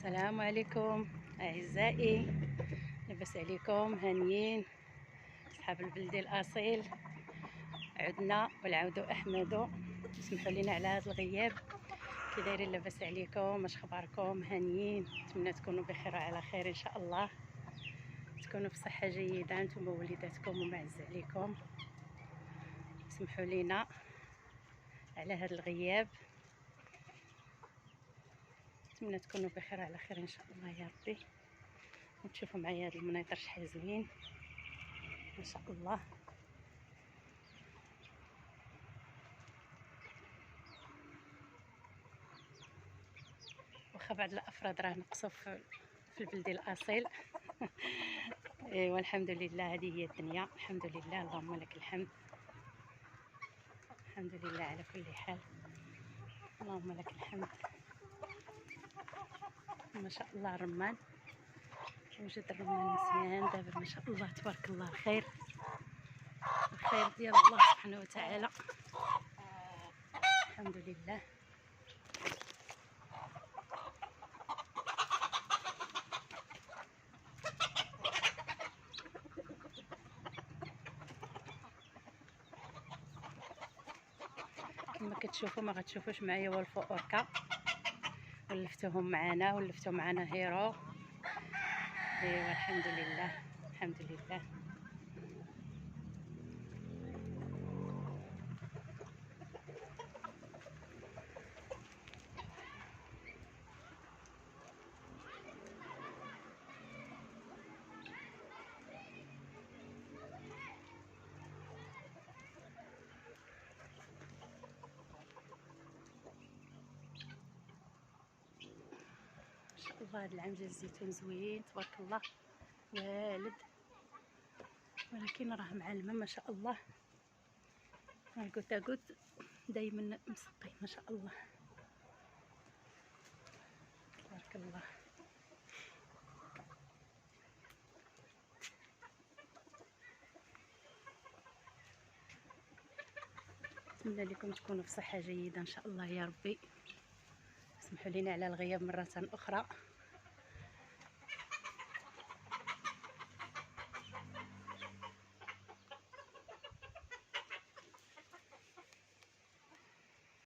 السلام عليكم اعزائي، لاباس عليكم؟ هانيين اصحاب البلدي الاصيل. عدنا والعودوا احمدوا. اسمحوا لنا على هذا الغياب. كي دايرين؟ لاباس عليكم؟ اش اخباركم؟ هانيين؟ نتمنى تكونوا بخير وعلى خير ان شاء الله، تكونوا في صحه جيده انتم ووليداتكم ومعز عليكم. اسمحوا لنا على هذا الغياب، نتمنى تكونوا بخير على خير ان شاء الله يا ربي، وتشوفوا معايا هذا المنيطر شحال زوين ما شاء الله. واخا بعض الافراد راه نقصوا في البلدي الاصيل والحمد لله، هذه هي الدنيا. الحمد لله، اللهم لك الحمد. الحمد لله على كل حال، اللهم لك الحمد. ما شاء الله الرمان وجد الرمان مزيان دابا ما شاء الله تبارك الله. الخير ديال الله سبحانه وتعالى، الحمد لله. كما كتشوفوا ما غتشوفوش معايا هو الفؤوركا، ولفتوهم معنا ولفتو معنا هيرو. ايوا الحمد لله، الحمد لله. ما شاء الله هذا العام جا الزيتون زوين تبارك الله والد، ولكن راه معلمه ما شاء الله. الكوتاكوت دايما مسقي ما شاء الله تبارك الله. نتمنى لكم تكونوا في صحه جيده ان شاء الله يا ربي. اسمحوا لنا على الغياب مره اخرى.